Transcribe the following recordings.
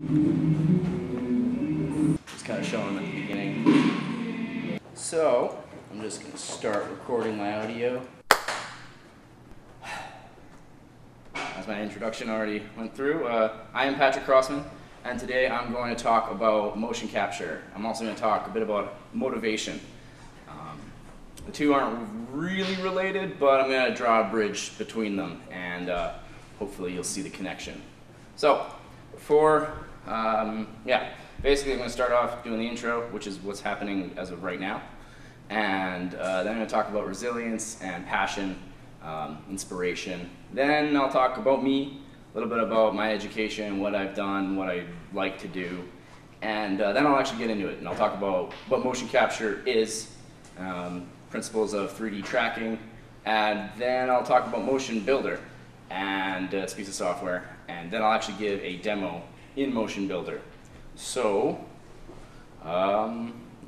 Just kind of showing them at the beginning. So, I'm just going to start recording my audio. As my introduction already went through, I am Patrick Crossman, and today I'm going to talk about motion capture. I'm also going to talk a bit about motivation. The two aren't really related, but I'm going to draw a bridge between them, and hopefully you'll see the connection. So, basically I'm going to start off doing the intro, which is what's happening as of right now, and then I'm going to talk about resilience and passion, inspiration. Then I'll talk about me, a little bit about my education, what I've done, what I like to do, and then I'll actually get into it, and I'll talk about what motion capture is, principles of 3D tracking, and then I'll talk about Motion Builder and its piece of software, and then I'll actually give a demo in Motion Builder. So,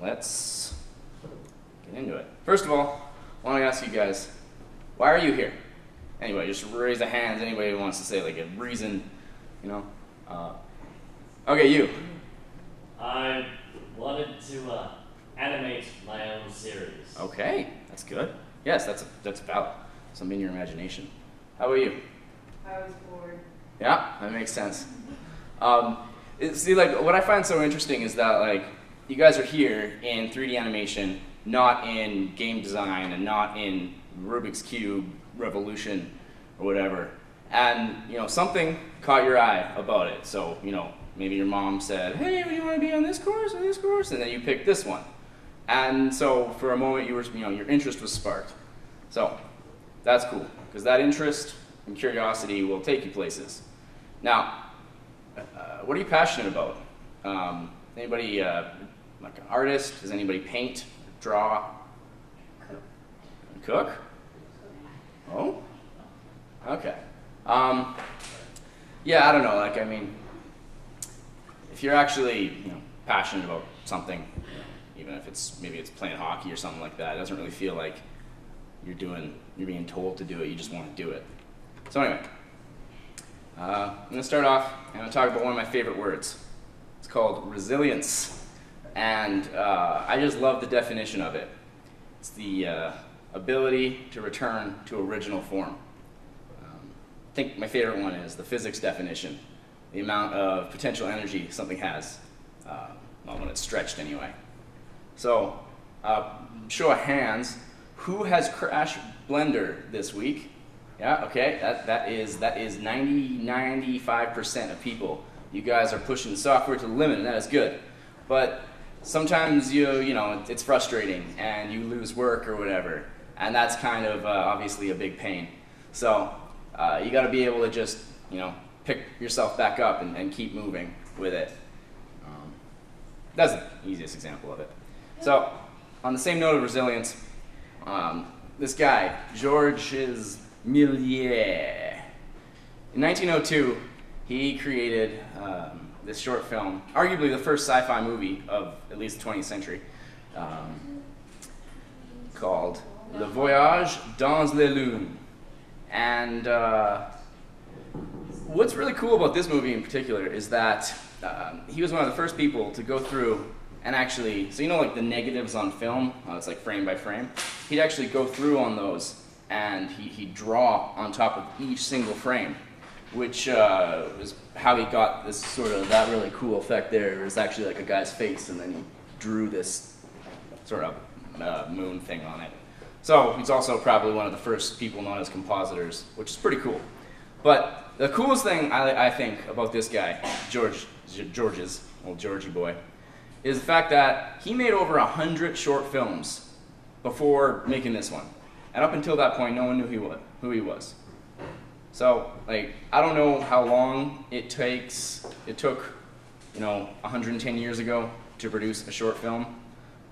let's get into it. First of all, I want to ask you guys, why are you here? Anyway, just raise a hand, anybody who wants to say like a reason, you know. Okay, you. I wanted to animate my own series. Okay, that's good. Yes, that's about something in your imagination. How about you? I was bored. Yeah, that makes sense. See, like, what I find so interesting is that, like, you guys are here in 3D animation, not in game design and not in Rubik's Cube Revolution or whatever. And, you know, something caught your eye about it. So, you know, maybe your mom said, hey, do you want to be on this course or this course? And then you picked this one. And so for a moment, your interest was sparked. So that's cool, because that interest and curiosity will take you places. Now, what are you passionate about? Anybody like an artist? Does anybody paint, draw, cook? Oh, okay. Yeah, I don't know. Like, I mean, if you're actually passionate about something, even if maybe it's playing hockey or something like that, it doesn't really feel like you're being told to do it. You just want to do it. So anyway, I'm going to start off and I'm going to talk about one of my favorite words. It's called resilience, and I just love the definition of it. It's the ability to return to original form. I think my favorite one is the physics definition, the amount of potential energy something has, well, when it's stretched anyway. So, show of hands, who has crashed Blender this week? Yeah, okay, that is 95% of people. You guys are pushing software to the limit, and that is good. But sometimes it's frustrating, and you lose work or whatever, and that's kind of obviously a big pain. So you got to be able to just pick yourself back up and keep moving with it. That's the easiest example of it. So, on the same note of resilience, this guy, Georges Méliès, in 1902, he created this short film, arguably the first sci-fi movie of at least the 20th century, called Voyage dans Lilou. And what's really cool about this movie in particular is that he was one of the first people to go through and actually, so like the negatives on film, it's like frame by frame, he'd actually go through on those and he'd draw on top of each single frame, which is how he got this that really cool effect there. It was actually like a guy's face, and then he drew this sort of moon thing on it. So he's also probably one of the first people known as compositors, which is pretty cool. But the coolest thing I think about this guy, George's, old Georgie boy, is the fact that he made over 100 short films before making this one. And up until that point, no one knew who he was. So, like, I don't know how long it took, 110 years ago to produce a short film,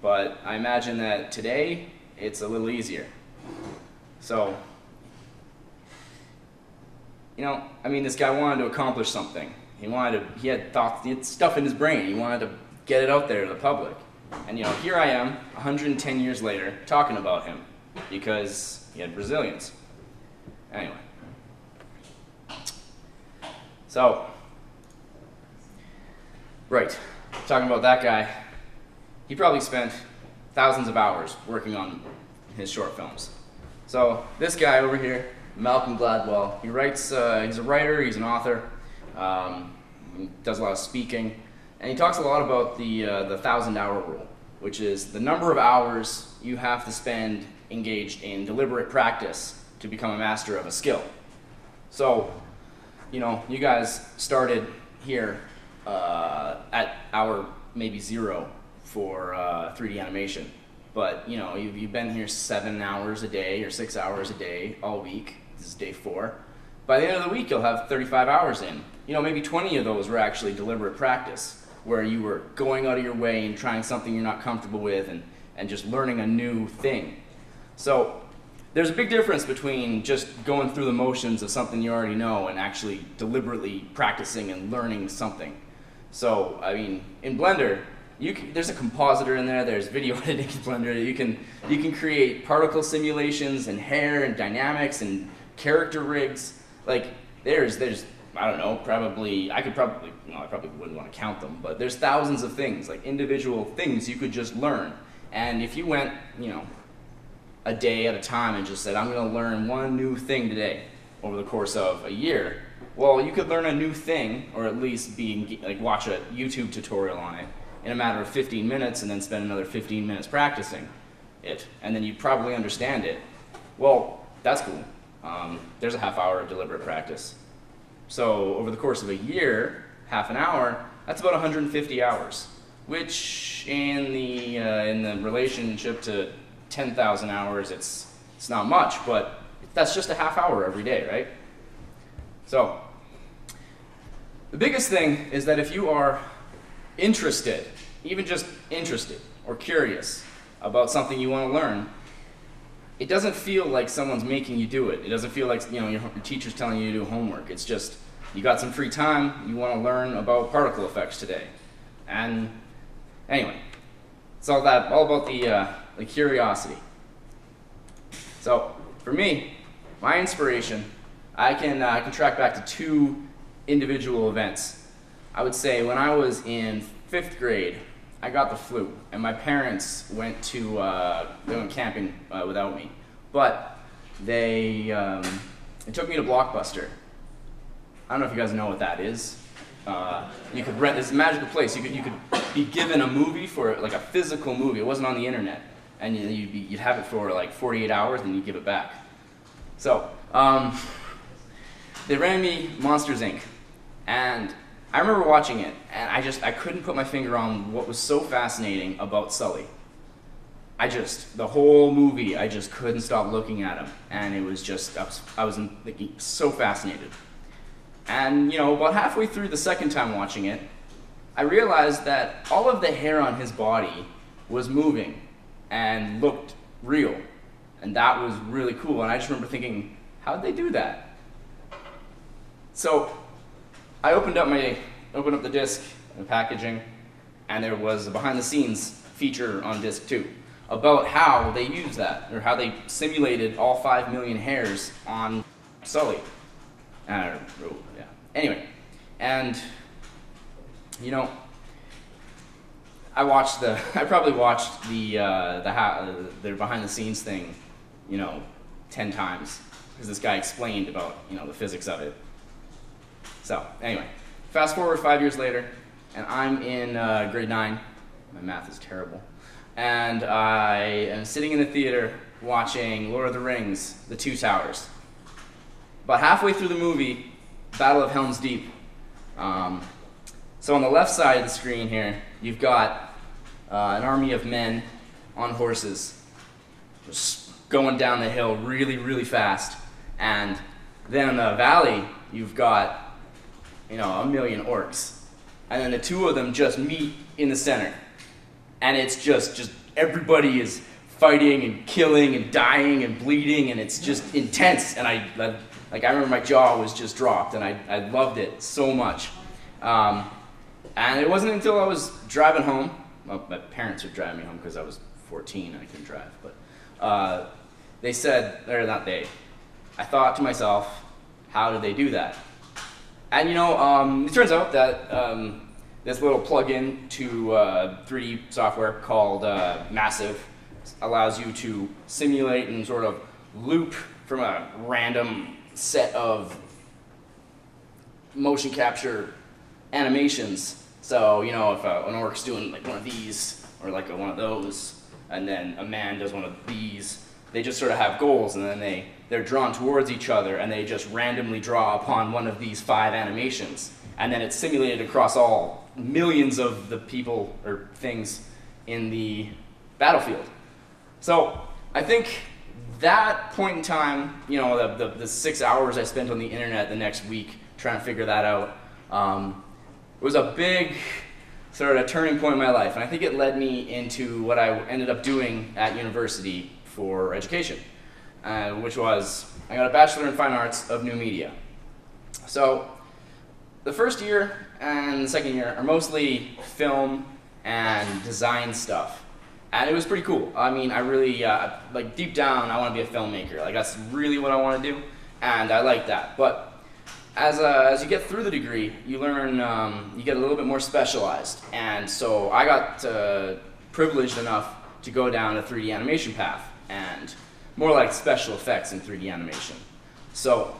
but I imagine that today, it's a little easier. So, this guy wanted to accomplish something. He had thoughts, he had stuff in his brain. He wanted to get it out there to the public. And here I am, 110 years later, talking about him because he had resilience. Anyway. So, Right. Talking about that guy, he probably spent thousands of hours working on his short films. So this guy over here, Malcolm Gladwell, he writes, he's a writer, he's an author, he does a lot of speaking, and he talks a lot about the 1,000-hour rule, which is the number of hours you have to spend engaged in deliberate practice to become a master of a skill. So, you know, you guys started here at hour maybe 0 for 3D animation. But, you know, you've been here 7 hours a day or 6 hours a day all week. This is day 4. By the end of the week, you'll have 35 hours in. You know, maybe 20 of those were actually deliberate practice, where you were going out of your way and trying something you're not comfortable with and just learning a new thing. So there's a big difference between just going through the motions of something you already know and actually deliberately practicing and learning something. So, I mean, in Blender, there's a compositor in there, there's video editing in Blender. You can create particle simulations and hair and dynamics and character rigs. Like, there's I don't know, I probably wouldn't want to count them, but there's thousands of things, like individual things you could just learn. And if you went, you know, a day at a time and just said, I'm going to learn one new thing today over the course of a year, well, you could learn a new thing, or at least watch a YouTube tutorial on it in a matter of 15 minutes and then spend another 15 minutes practicing it, and then you'd probably understand it. Well, that's cool. There's a half hour of deliberate practice. So over the course of a year, half an hour, that's about 150 hours, which in the relationship to 10,000 hours, it's not much, but that's just a half hour every day, right? So the biggest thing is that if you are interested, even just interested or curious about something you want to learn, it doesn't feel like someone's making you do it. It doesn't feel like, you know, your teacher's telling you to do homework. It's just you got some free time, you want to learn about particle effects today. And anyway, it's all about the curiosity. So for me, my inspiration, I can track back to 2 individual events. I would say when I was in 5th grade, I got the flu, and my parents went camping without me. But they took me to Blockbuster. I don't know if you guys know what that is. You could rent this magical place. You could be given a movie for like a physical movie. It wasn't on the internet, and you'd have it for like 48 hours, and you'd give it back. So they ran me Monsters Inc. And I remember watching it, and I couldn't put my finger on what was so fascinating about Sully. The whole movie, I just couldn't stop looking at him, and it was just, I was so fascinated. And, you know, about halfway through the second time watching it, I realized that all of the hair on his body was moving and looked real, and that was really cool, and I just remember thinking, how'd they do that? So I opened up the disc, the packaging, and there was a behind-the-scenes feature on disc 2 about how they used that, or how they simulated all 5 million hairs on Sully. Yeah. Anyway, and you know, I probably watched their behind-the-scenes thing, you know, 10 times because this guy explained about, you know, the physics of it. So anyway, fast forward 5 years later, and I'm in grade 9. My math is terrible. And I am sitting in the theater watching Lord of the Rings, The Two Towers. About halfway through the movie, Battle of Helm's Deep. So on the left side of the screen here, you've got an army of men on horses just going down the hill really, really fast. And then in the valley, you've got, you know, 1 million orcs. And then the 2 of them just meet in the center. And it's just everybody is fighting and killing and dying and bleeding, and it's just intense. And I remember my jaw was just dropped, and I loved it so much. And it wasn't until I was driving home, well, my parents would drive me home because I was 14 and I couldn't drive, but they said, or not they, I thought to myself, how did they do that? And you know, it turns out that this little plugin to 3D software called Massive allows you to simulate and sort of loop from a random set of motion capture animations. So, you know, if an orc's doing like one of these or like one of those, and then a man does one of these, they just sort of have goals, and then they're drawn towards each other, and they just randomly draw upon one of these 5 animations. And then it's simulated across all millions of the people or things in the battlefield. So I think that point in time, you know, the 6 hours I spent on the internet the next week trying to figure that out, was a big sort of turning point in my life. And I think it led me into what I ended up doing at university for education, which was I got a Bachelor in Fine Arts of New Media. So the first year and the second year are mostly film and design stuff. And it was pretty cool. I mean, I really, like deep down, I want to be a filmmaker. Like that's really what I want to do, and I like that. But as you get through the degree, you learn, you get a little bit more specialized. And so I got privileged enough to go down a 3D animation path, and more like special effects in 3D animation. So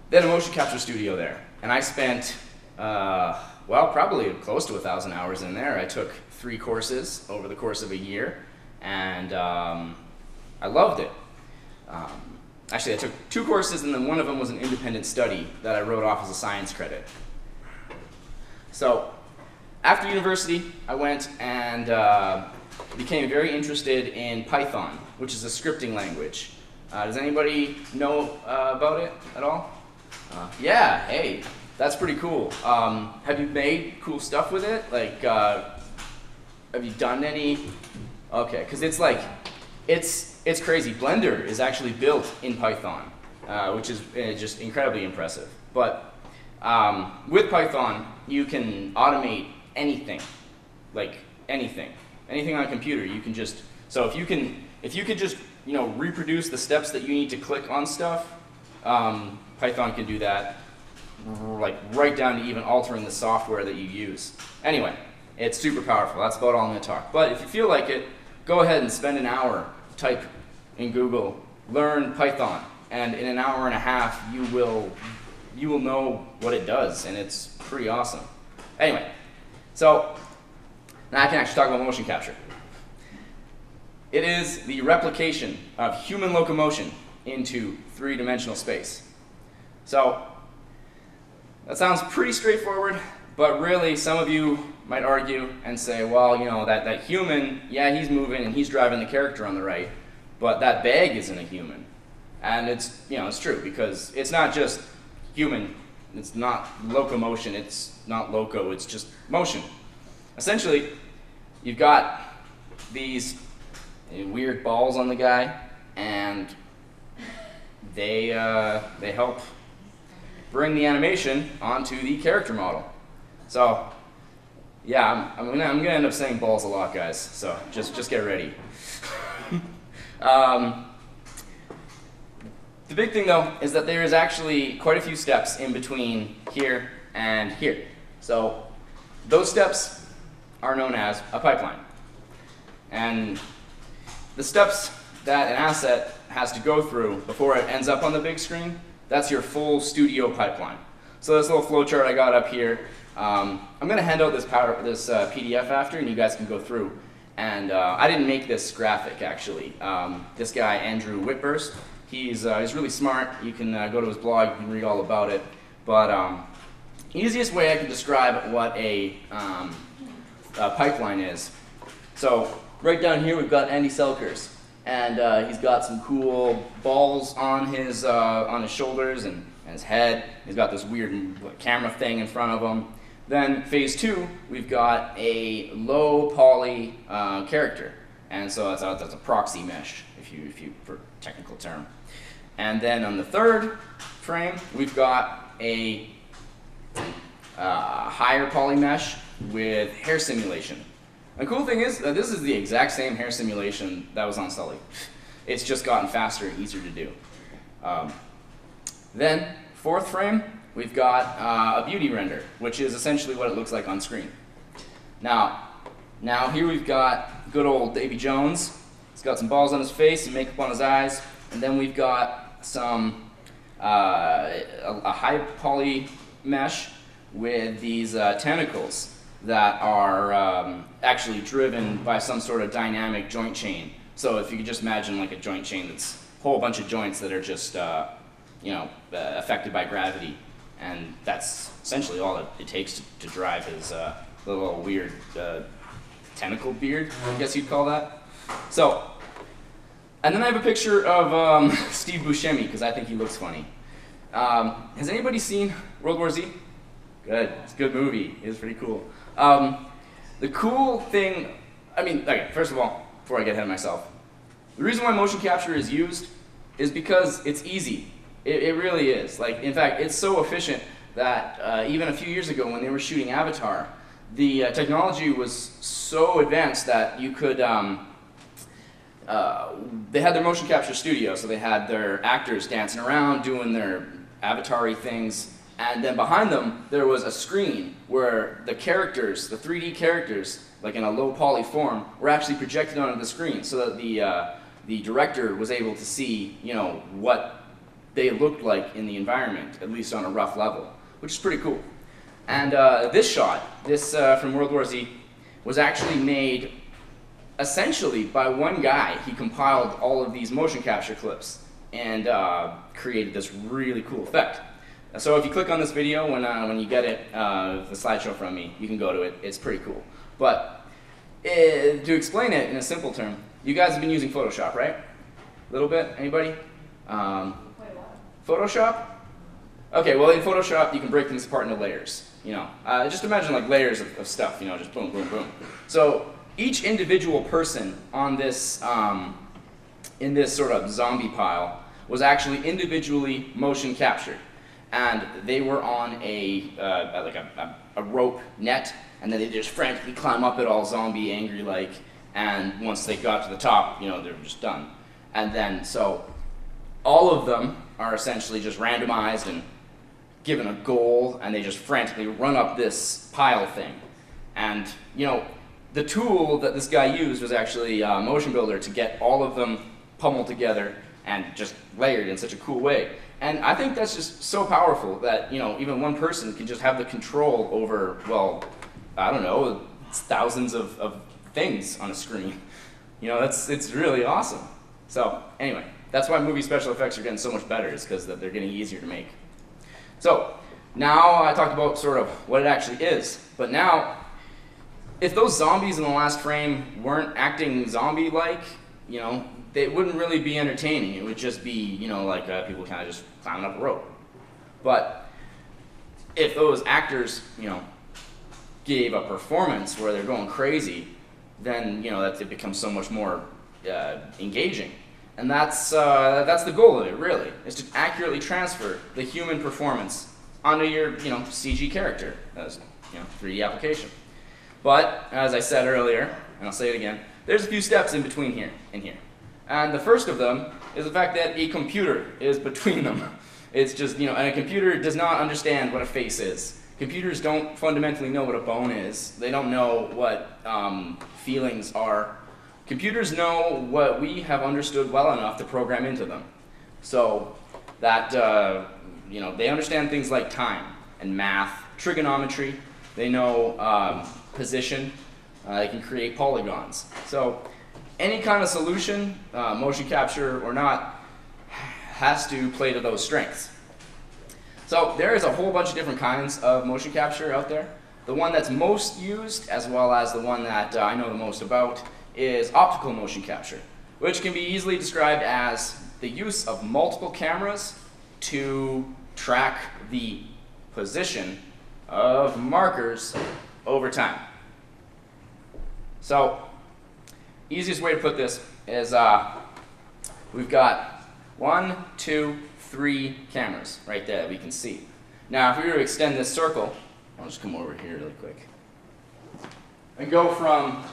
they had a motion capture studio there, and I spent, well, probably close to 1,000 hours in there. I took 3 courses over the course of a year, and I loved it. Actually, I took 2 courses, and then one of them was an independent study that I wrote off as a science credit. So after university, I went and became very interested in Python, which is a scripting language. Does anybody know about it at all? Yeah, hey, that's pretty cool. Have you made cool stuff with it? Like, have you done any? Okay, because it's like, it's crazy. Blender is actually built in Python, which is just incredibly impressive. But with Python, you can automate anything, like anything on a computer. You can just, so if you could just, you know, reproduce the steps that you need to click on stuff, Python can do that, like right down to even altering the software that you use. Anyway, it's super powerful. That's about all I'm going to talk. But if you feel like it, go ahead and spend an hour, type in Google, learn Python, and in an hour and a half you will know what it does, and it's pretty awesome. Anyway, so now I can actually talk about motion capture. It is the replication of human locomotion into 3-dimensional space. So that sounds pretty straightforward, but really some of you might argue and say, well, you know, that human, yeah, he's moving and he's driving the character on the right, but that bag isn't a human. And it's, you know, it's true, because it's not just human, it's not locomotion, it's not loco, it's just motion. Essentially, you've got these weird balls on the guy, and they help bring the animation onto the character model. So yeah, I'm gonna end up saying balls a lot, guys, so just get ready. The big thing though is that there is actually quite a few steps in between here and here. So those steps are known as a pipeline. And the steps that an asset has to go through before it ends up on the big screen, that's your full studio pipeline. So this little flowchart I got up here, I'm going to hand out this PDF after, and you guys can go through. And I didn't make this graphic, actually. This guy, Andrew Whitburst, he's really smart. You can go to his blog, you can read all about it. But easiest way I can describe what a pipeline is. So right down here we've got Andy Selkers, and he's got some cool balls on his shoulders and his head. He's got this weird camera thing in front of him. Then phase 2, we've got a low poly character, and so that's a proxy mesh, if you for technical term. And then on the 3rd frame, we've got a higher poly mesh with hair simulation. The cool thing is that this is the exact same hair simulation that was on Sully. It's just gotten faster and easier to do. Then 4th frame, we've got a beauty render, which is essentially what it looks like on screen. Now here we've got good old Davy Jones. He's got some balls on his face and makeup on his eyes, and then we've got some a high poly mesh with these tentacles that are actually driven by some sort of dynamic joint chain. So if you could just imagine like a joint chain that's a whole bunch of joints that are just affected by gravity, and that's essentially all it takes to drive his little weird tentacle beard, I guess you'd call that. So, and then I have a picture of Steve Buscemi because I think he looks funny. Has anybody seen World War Z? Good. It's a good movie. It's pretty cool. The cool thing, okay, first of all, before I get ahead of myself, the reason why motion capture is used is because it's easy. It really is. Like, in fact, it's so efficient that even a few years ago when they were shooting Avatar, the technology was so advanced that you could, they had their motion capture studio, so they had their actors dancing around doing their avatar-y things, and then behind them there was a screen where the characters, the 3D characters, like in a low poly form, were actually projected onto the screen so that the director was able to see, what they looked like in the environment, at least on a rough level, which is pretty cool. And this shot, from World War Z, was actually made essentially by one guy. He compiled all of these motion capture clips and created this really cool effect. So if you click on this video when you get it, the slideshow from me, you can go to it. It's pretty cool. But to explain it in a simple term, you guys have been using Photoshop, right? A little bit? Anybody? Photoshop? Okay, well in Photoshop you can break things apart into layers. Just imagine like layers of stuff. Just boom, boom, boom. So each individual person on this, in this sort of zombie pile, was actually individually motion captured, and they were on a rope net, and then they just frantically climb up it all zombie angry like, and once they got to the top, they were just done. And then so all of them are essentially just randomized and given a goal, and they just frantically run up this pile thing. And the tool that this guy used was actually Motion Builder to get all of them pummeled together and just layered in such a cool way. And I think that's just so powerful that even one person can just have the control over, well, I don't know, thousands of things on a screen. It's really awesome. So anyway, that's why movie special effects are getting so much better, is because they're getting easier to make. So now I talked about sort of what it actually is, but now if those zombies in the last frame weren't acting zombie-like, they wouldn't really be entertaining. It would just be, like people kind of just climbing up a rope. But if those actors, gave a performance where they're going crazy, then it becomes so much more engaging. And that's the goal of it, really, is to accurately transfer the human performance onto your CG character as 3D application. But as I said earlier, and I'll say it again, there's a few steps in between here and here. And the first of them is the fact that a computer is between them. It's just, and a computer does not understand what a face is. Computers don't fundamentally know what a bone is. They don't know what feelings are. Computers know what we have understood well enough to program into them. So that, they understand things like time and math, trigonometry. They know position. They can create polygons. So any kind of solution, motion capture or not, has to play to those strengths. So there is a whole bunch of different kinds of motion capture out there. The one that's most used, as well as the one that I know the most about, is optical motion capture, which can be easily described as the use of multiple cameras to track the position of markers over time. So, easiest way to put this is we've got 1, 2, 3 cameras right there that we can see. Now, if we were to extend this circle, I'll just come over here really quick, and go from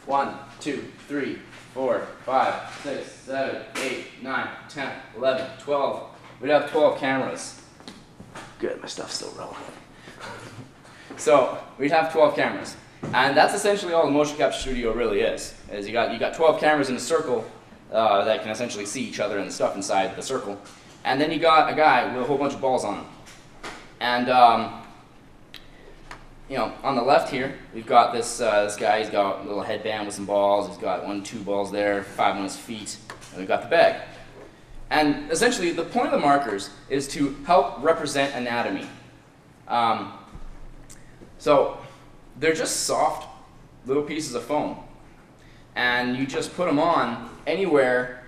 1, 2, 3, 4, 5, 6, 7, 8, 9, 10, 11, 12. We'd have 12 cameras. Good, my stuff's still rolling. So we'd have 12 cameras. And that's essentially all the motion capture studio really is you got 12 cameras in a circle that can essentially see each other and the stuff inside the circle. And then you got a guy with a whole bunch of balls on him. And you know, on the left here, we've got this guy. He's got a little headband with some balls. He's got 1, 2 balls there, 5 on his feet, and we've got the bag. And essentially, the point of the markers is to help represent anatomy. So they're just soft little pieces of foam, and you just put them on anywhere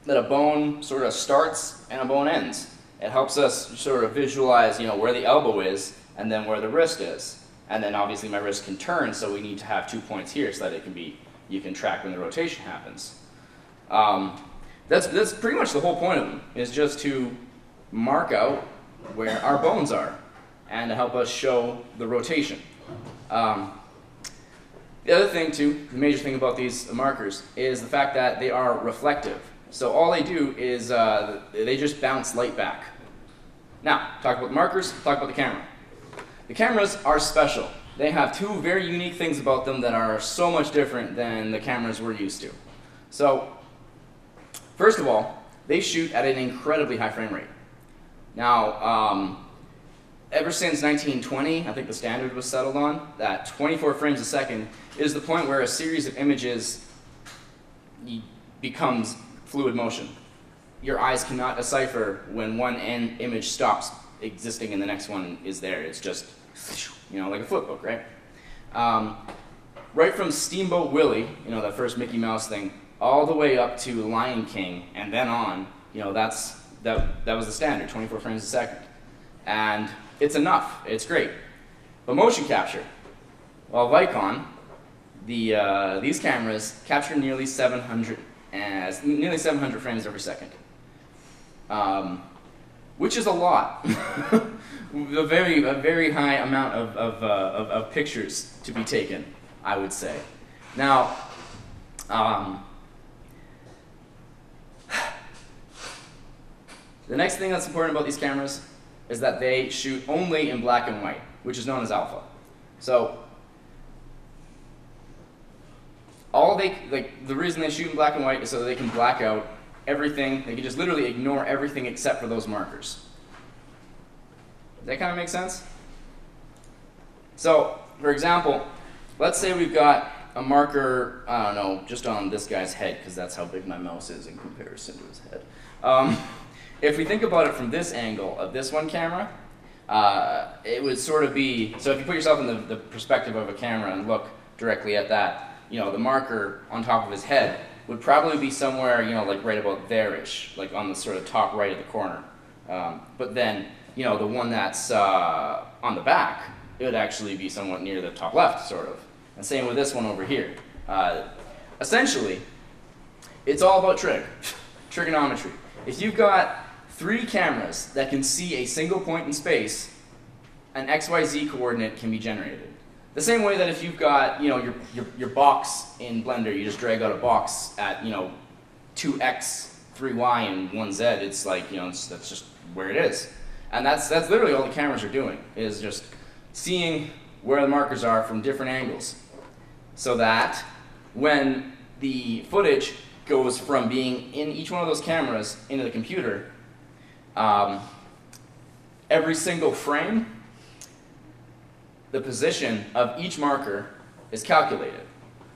that a bone sort of starts and a bone ends. It helps us sort of visualize, you know, where the elbow is and then where the wrist is. And then obviously my wrist can turn, so we need to have 2 points here so that it can be, you can track when the rotation happens. That's pretty much the whole point of them, is just to mark out where our bones are and to help us show the rotation. The other thing too, the major thing about these markers is the fact that they are reflective. So all they do is they just bounce light back. Now, talk about the markers, talk about the camera. The cameras are special. They have 2 very unique things about them that are so much different than the cameras we're used to. So, first of all, they shoot at an incredibly high frame rate. Now, ever since 1920, I think the standard was settled on, that 24 frames a second is the point where a series of images becomes fluid motion. Your eyes cannot decipher when one image stops existing and the next one is there. It's just, you know, like a flip book, right? Right from Steamboat Willie, you know, that first Mickey Mouse thing, all the way up to Lion King and then on, you know, that was the standard, 24 frames a second. And it's enough, it's great. But motion capture, well, Vicon, these cameras capture nearly 700 frames every second. Which is a lot. a very high amount of pictures to be taken, I would say. Now, the next thing that's important about these cameras is that they shoot only in black and white, which is known as alpha. So, the reason they shoot in black and white is so that they can black out everything. They can just literally ignore everything except for those markers. Does that kind of make sense? So, for example, let's say we've got a marker, I don't know, just on this guy's head, because that's how big my mouse is in comparison to his head. If we think about it from this angle of this one camera, it would sort of be, so if you put yourself in the perspective of a camera and look directly at that, you know, the marker on top of his head would probably be somewhere, you know, like right about there-ish, like on the sort of top right of the corner. But then, you know, the one that's on the back, it would actually be somewhat near the top left, sort of. And same with this one over here. Essentially, it's all about trigonometry. If you've got 3 cameras that can see a single point in space, an XYZ coordinate can be generated. The same way that if you've got, you know, your box in Blender, you just drag out a box at, you know, 2x, 3y, and 1z, it's like, you know, that's just where it is. And that's literally all the cameras are doing, is just seeing where the markers are from different angles. So that when the footage goes from being in each one of those cameras into the computer, every single frame, the position of each marker is calculated.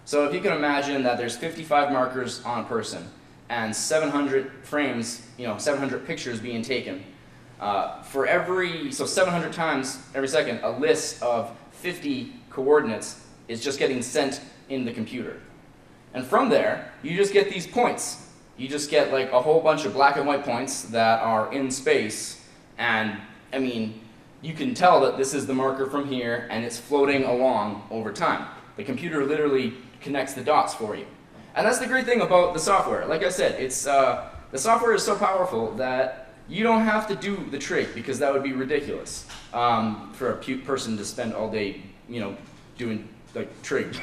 So if you can imagine that there's 55 markers on a person and 700 frames, you know, 700 pictures being taken, so 700 times every second, a list of 50 coordinates is just getting sent in the computer. And from there, you just get these points. You just get like a whole bunch of black and white points that are in space, and I mean, you can tell that this is the marker from here, and it's floating along over time. The computer literally connects the dots for you. And that's the great thing about the software. Like I said, it's, the software is so powerful that you don't have to do the trig, because that would be ridiculous for a person to spend all day, you know, doing like trig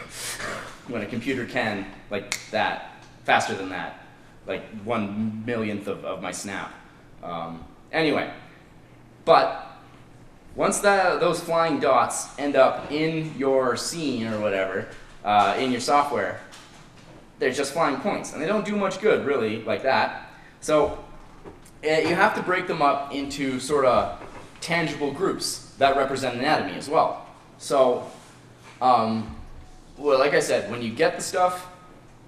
when a computer can, like that, faster than that, like 1/1,000,000th of my snap. Anyway, but Once those flying dots end up in your scene or whatever, in your software, they're just flying points, and they don't do much good, really, like that. So you have to break them up into sort of tangible groups that represent anatomy as well. So, well, like I said, when you get the stuff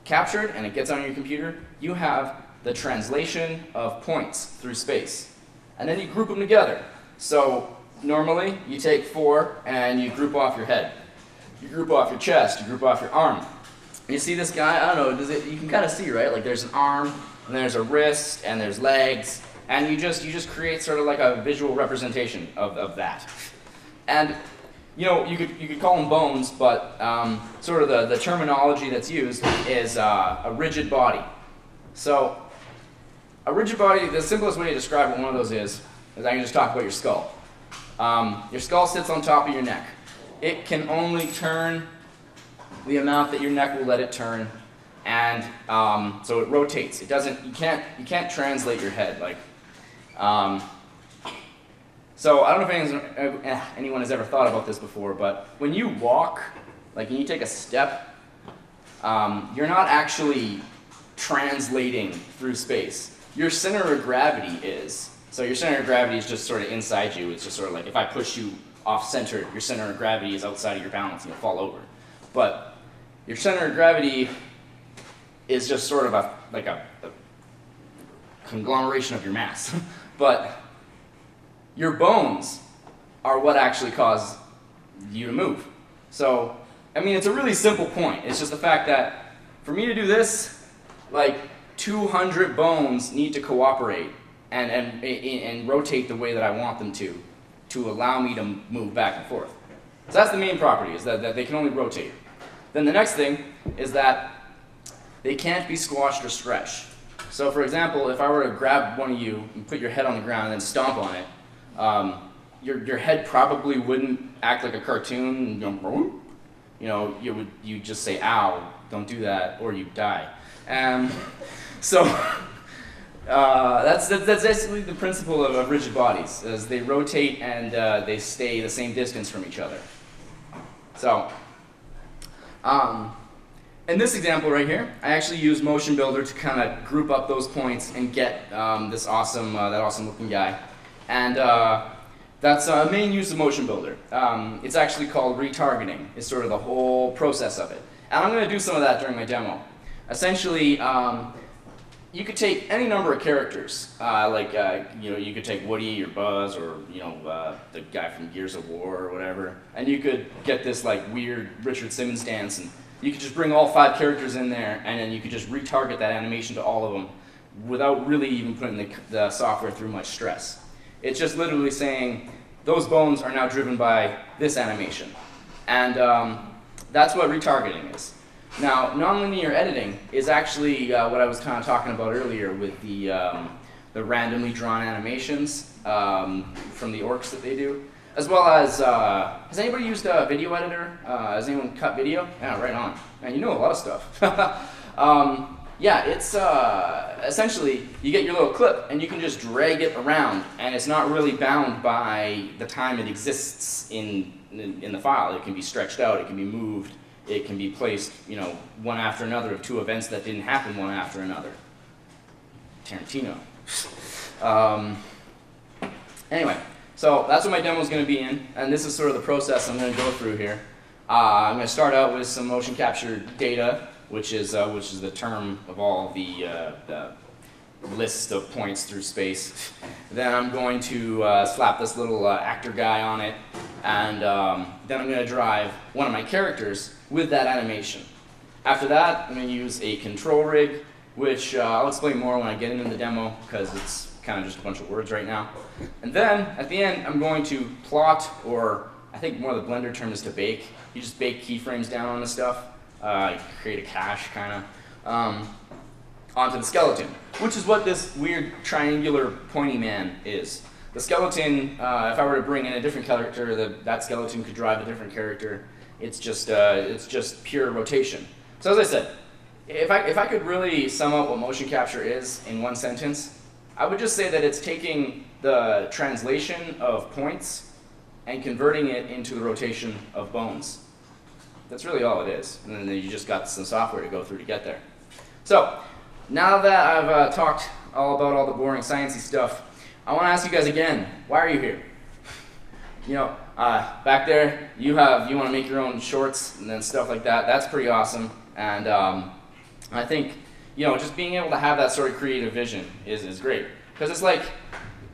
captured and it gets on your computer, you have the translation of points through space. And then you group them together. So normally, you take 4 and you group off your head. You group off your chest, you group off your arm. You see this guy? I don't know, you can kind of see, right? Like there's an arm, and there's a wrist, and there's legs, and you just create sort of like a visual representation of that. And you know, you could call them bones, but sort of the terminology that's used is a rigid body. So a rigid body, the simplest way to describe what one of those is I can just talk about your skull. Your skull sits on top of your neck. It can only turn the amount that your neck will let it turn, and so it rotates. It doesn't. You can't translate your head like. So I don't know if anyone has ever thought about this before, but when you walk, like when you take a step, you're not actually translating through space. Your center of gravity is. So your center of gravity is just sort of inside you. It's just sort of like if I push you off-center, your center of gravity is outside of your balance and you'll fall over. But your center of gravity is just sort of like a conglomeration of your mass. But your bones are what actually cause you to move. So, I mean, it's a really simple point. It's just the fact that for me to do this, like 200 bones need to cooperate and rotate the way that I want them to allow me to move back and forth. So that's the main property, is that they can only rotate. Then the next thing is that they can't be squashed or stretched. So for example, if I were to grab one of you and put your head on the ground and then stomp on it, your head probably wouldn't act like a cartoon. You know, you'd just say, "Ow, don't do that," or you die. So that's basically the principle of rigid bodies, is they rotate and they stay the same distance from each other. So, in this example right here, I actually used Motion Builder to kind of group up those points and get this awesome, that awesome looking guy. And that's a main use of Motion Builder. It's actually called retargeting. It's sort of the whole process of it. And I'm going to do some of that during my demo. Essentially, you could take any number of characters, you know, you could take Woody or Buzz or, you know, the guy from Gears of War or whatever, and you could get this like weird Richard Simmons dance, and you could just bring all 5 characters in there, and then you could just retarget that animation to all of them without really even putting the software through much stress. It's just literally saying those bones are now driven by this animation, and that's what retargeting is. Now, nonlinear editing is actually what I was kind of talking about earlier with the randomly drawn animations from the orcs that they do, as well as, has anybody used a video editor? Has anyone cut video? Yeah, right on. Man, you know a lot of stuff. Yeah, it's essentially, you get your little clip and you can just drag it around, and it's not really bound by the time it exists in the file. It can be stretched out, it can be moved. It can be placed, you know, one after another of 2 events that didn't happen one after another. Tarantino. Anyway, so that's what my demo is going to be in, and this is sort of the process I'm going to go through here. I'm going to start out with some motion capture data, which is the term of all the list of points through space. Then I'm going to slap this little actor guy on it, and then I'm going to drive one of my characters with that animation. After that, I'm going to use a control rig, which I'll explain more when I get into the demo, because it's kind of just a bunch of words right now. And then, at the end, I'm going to plot, or I think more the Blender term is to bake. You just bake keyframes down on the stuff, create a cache, kind of, onto the skeleton, which is what this weird triangular pointy man is. The skeleton, if I were to bring in a different character, that skeleton could drive a different character. It's just pure rotation. So as I said, if I could really sum up what motion capture is in one sentence, I would just say that it's taking the translation of points and converting it into the rotation of bones. That's really all it is. And then you just got some software to go through to get there. So, now that I've talked all about all the boring sciencey stuff, I want to ask you guys again, why are you here? You know, back there, you want to make your own shorts and then stuff like that. That's pretty awesome. And I think, you know, just being able to have that sort of creative vision is great. Because it's like,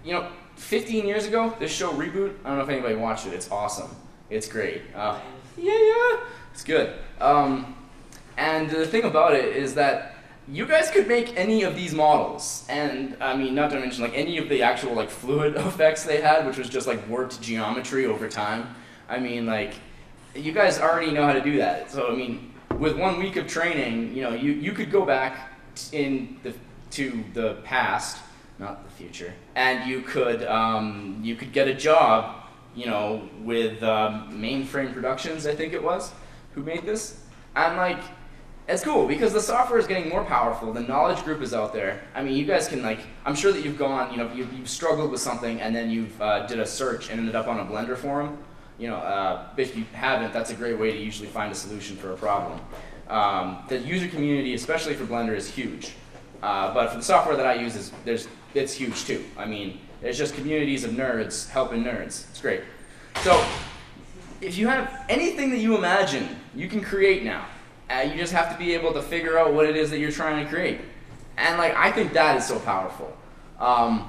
you know, 15 years ago, this show Reboot, I don't know if anybody watched it. It's awesome. It's great. Yeah, it's good. And the thing about it is that you guys could make any of these models, and I mean, not to mention like any of the actual like fluid effects they had, which was just like warped geometry over time. I mean, like, you guys already know how to do that. So I mean, with 1 week of training, you know, you could go back to the past, not the future, and you could get a job, you know, with Mainframe Productions, I think it was, who made this, and like. It's cool because the software is getting more powerful. The knowledge group is out there. I mean, you guys can like, I'm sure that you've gone, you know, you've struggled with something and then you've did a search and ended up on a Blender forum. You know, if you haven't, that's a great way to usually find a solution for a problem. The user community, especially for Blender, is huge. But for the software that I use, it's huge too. I mean, there's just communities of nerds helping nerds. It's great. So, if you have anything that you imagine, you can create now. You just have to be able to figure out what it is that you're trying to create. And like, I think that is so powerful. At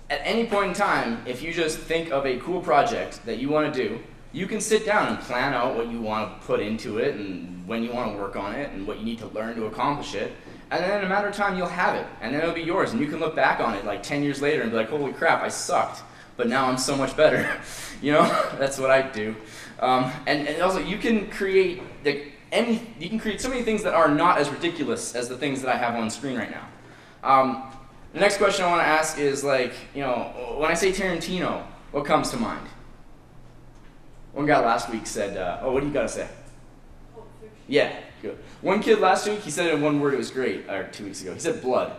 any point in time, if you just think of a cool project that you want to do, you can sit down and plan out what you want to put into it and when you want to work on it and what you need to learn to accomplish it. And then in a matter of time, you'll have it. And then it'll be yours. And you can look back on it like 10 years later and be like, holy crap, I sucked. But now I'm so much better. You know, that's what I do. And also, you can create so many things that are not as ridiculous as the things that I have on screen right now. The next question I want to ask is like, you know, when I say Tarantino, what comes to mind? One guy last week said, oh, what do you got to say? Yeah, good. One kid last week, he said it in one word, it was great, or 2 weeks ago. He said blood.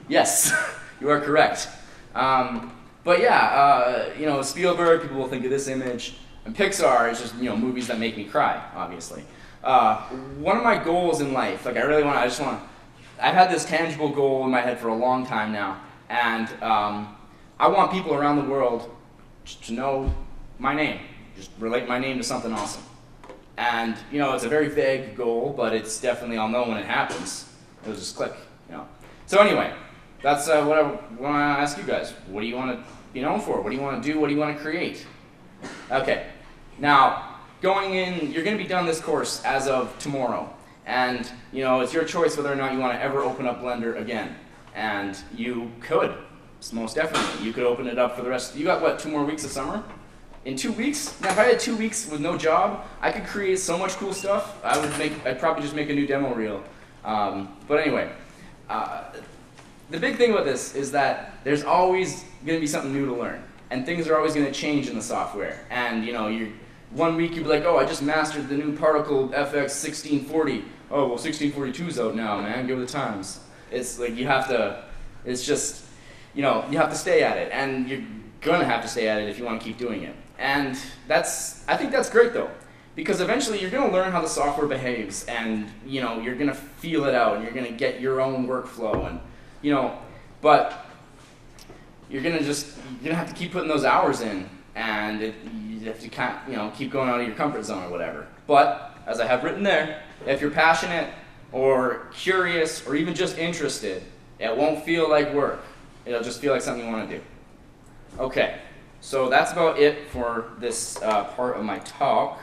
Yes, you are correct. But yeah, you know, Spielberg, people will think of this image, and Pixar is just, you know, movies that make me cry, obviously. One of my goals in life, like I've had this tangible goal in my head for a long time now, and I want people around the world to know my name, just relate my name to something awesome. And, you know, it's a very vague goal, but it's definitely, I'll know when it happens. It'll just click, you know. So anyway, that's what I want to ask you guys. What do you want to be known for? What do you want to do? What do you want to create? Okay, now, going in, you're going to be done this course as of tomorrow. And, you know, it's your choice whether or not you want to ever open up Blender again. And you could, most definitely. You could open it up for the rest. You got, what, 2 more weeks of summer? In 2 weeks? Now, if I had 2 weeks with no job, I could create so much cool stuff. I'd probably just make a new demo reel. But anyway, the big thing about this is that there's always going to be something new to learn. And things are always going to change in the software. And, you know, 1 week you'll be like, oh, I just mastered the new Particle FX 1640. Oh, well, 1642's out now, man. Go with the times. It's like you have to, it's just, you know, you have to stay at it. And you're going to have to stay at it if you want to keep doing it. And I think that's great, though. Because eventually you're going to learn how the software behaves. And, you know, you're going to feel it out. And you're going to get your own workflow. And, you know, but you're going to have to keep putting those hours in. And you have to you know, keep going out of your comfort zone or whatever. But, as I have written there, if you're passionate or curious or even just interested, it won't feel like work. It'll just feel like something you want to do. Okay, so that's about it for this part of my talk.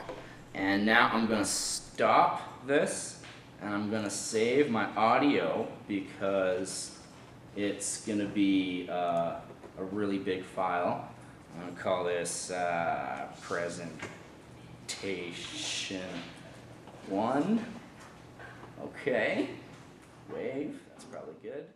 And now I'm going to stop this, and I'm going to save my audio because it's going to be a really big file. I'm going to call this presentation 1. Okay, wave, that's probably good.